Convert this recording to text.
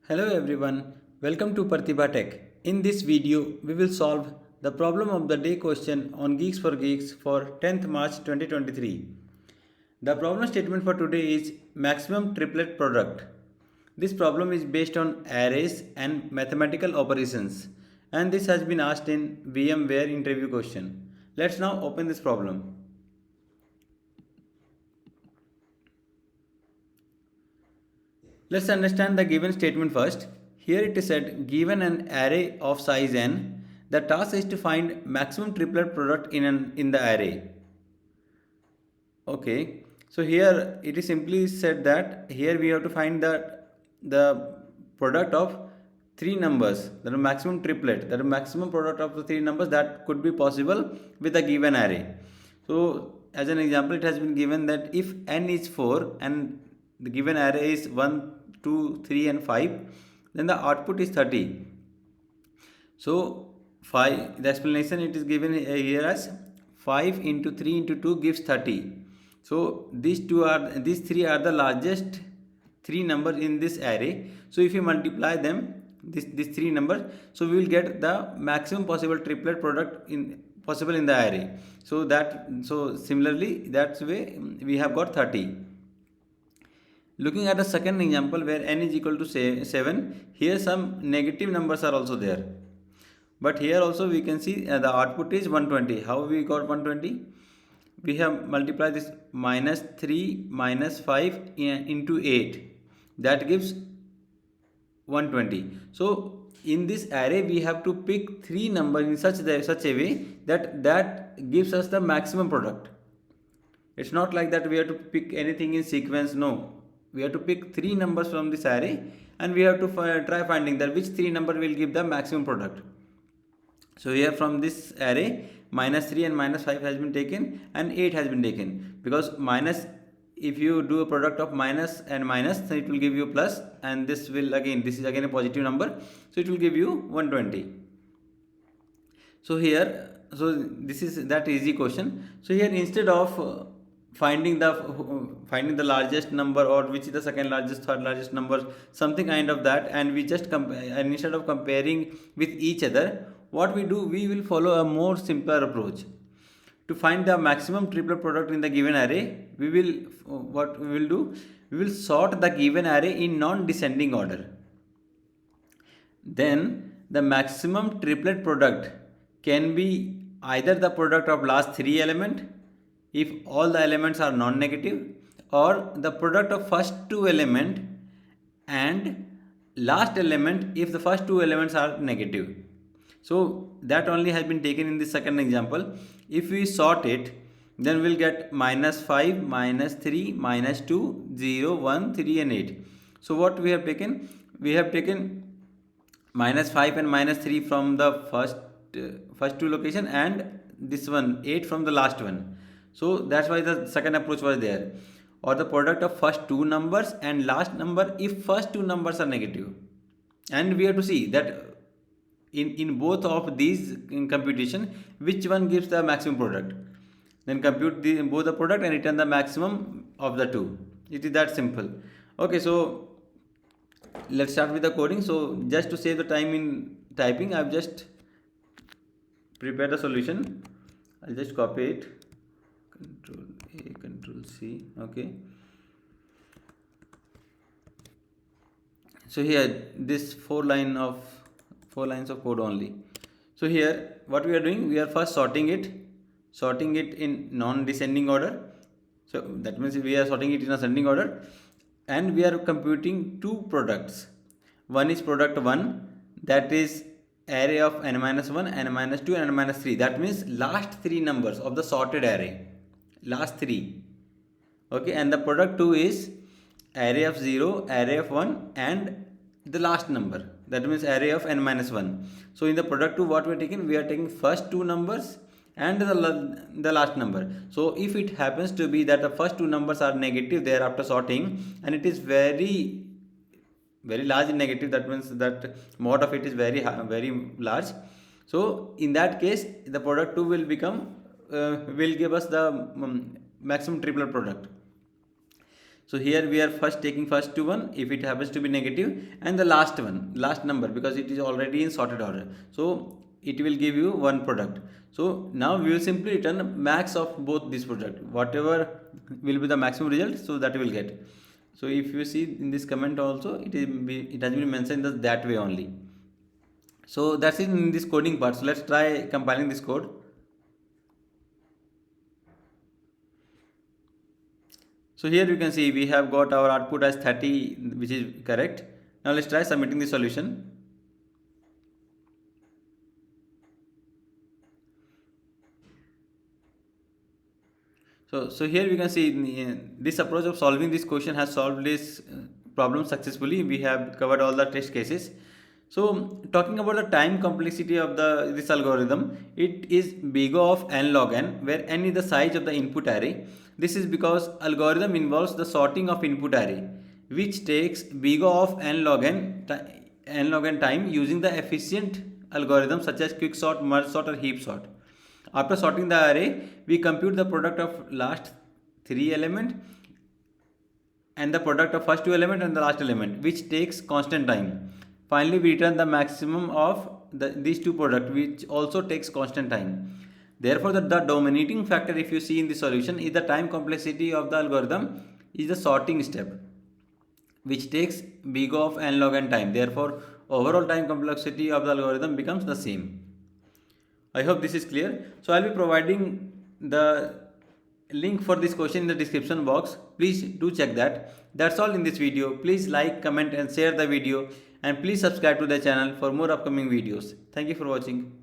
Hello everyone, welcome to Pratibha Tech. In this video, we will solve the problem of the day question on Geeks for Geeks for 10th March 2023. The problem statement for today is maximum triplet product. This problem is based on arrays and mathematical operations, and this has been asked in VMware interview question. Let's now open this problem. Let's understand the given statement first. Here it is said, given an array of size n, the task is to find maximum triplet product in the array. Okay, so here it is simply said that here we have to find the product of three numbers, the maximum triplet, the maximum product of the three numbers that could be possible with a given array. So as an example, it has been given that if n is 4 and the given array is 1, 2, 3 and 5, then the output is 30. So 5, the explanation it is given here as 5 into 3 into 2 gives 30. So these three are the largest three numbers in this array. So if you multiply them, these three numbers, so we will get the maximum possible triplet product possible in the array. So similarly, that's way we have got 30. Looking at the second example where n is equal to 7, here some negative numbers are also there. But here also we can see the output is 120. How we got 120? We have multiplied this minus 3 minus 5 into 8. That gives 120. So in this array we have to pick three numbers in such a way that gives us the maximum product. It's not like that we have to pick anything in sequence. No, we have to pick three numbers from this array and we have to try finding that which three number will give the maximum product. So here from this array, minus 3 and minus 5 has been taken and 8 has been taken, because minus, if you do a product of minus and minus, then it will give you plus, and this is again a positive number, so it will give you 120. So this is that easy question. So here instead of finding the largest number or which is the second largest, third largest number, something kind of that, and we just and instead of comparing with each other, what we do, we will follow a more simpler approach. To find the maximum triplet product in the given array, we will sort the given array in non-descending order. Then the maximum triplet product can be either the product of last three elements if all the elements are non-negative, or the product of first two elements and last element if the first two elements are negative. So that only has been taken in the second example. If we sort it, then we'll get minus 5, minus 3, minus 2, 0, 1, 3 and 8. So what we have taken? We have taken minus 5 and minus 3 from the first two location, and this one 8 from the last one. So that's why the second approach was there. Or the product of first two numbers and last number if first two numbers are negative. And we have to see that in both of these in computation, which one gives the maximum product. Then compute both the product and return the maximum of the two. It is that simple. Okay, so let's start with the coding. So just to save the time in typing, I've just prepared the solution. I'll just copy it. Control A, Control C. Okay. So here this four lines of code only. So here what we are doing, we are first sorting it in non-descending order. So that means we are sorting it in ascending order, and we are computing two products. One is product 1, that is array of n-1, n-2 and n-3. That means last three numbers of the sorted array, last three. Okay, and the product 2 is array of 0, array of 1 and the last number, that means array of n-1. So in the product 2, what we are taking first two numbers and the last number. So if it happens to be that the first two numbers are negative there after sorting, and it is very large in negative, that means that mod of it is very large. So in that case, the product 2 will become will give us the maximum triplet product. So here we are first taking first to one if it happens to be negative, and the last one, last number, because it is already in sorted order, so it will give you one product. So now we will simply return max of both this product, whatever will be the maximum result, so that we will get. So if you see in this comment also, it has been mentioned that way only. So that's it in this coding part. So let's try compiling this code. So here you can see we have got our output as 30, which is correct. Now let's try submitting the solution. So here we can see this approach of solving this question has solved this problem successfully. We have covered all the test cases. So talking about the time complexity of this algorithm, it is big O of n log n, where n is the size of the input array. This is because algorithm involves the sorting of input array, which takes big O of n log n time using the efficient algorithms such as quick sort, merge sort, or heap sort. After sorting the array, we compute the product of last 3 element and the product of first 2 element and the last element, which takes constant time. Finally, we return the maximum of these two products, which also takes constant time. Therefore, the dominating factor, if you see in the solution, is the time complexity of the algorithm is the sorting step, which takes big O of n log n time. Therefore, overall time complexity of the algorithm becomes the same. I hope this is clear. So I'll be providing the link for this question in the description box. Please do check that. That's all in this video. Please like, comment and share the video, and please subscribe to the channel for more upcoming videos. Thank you for watching.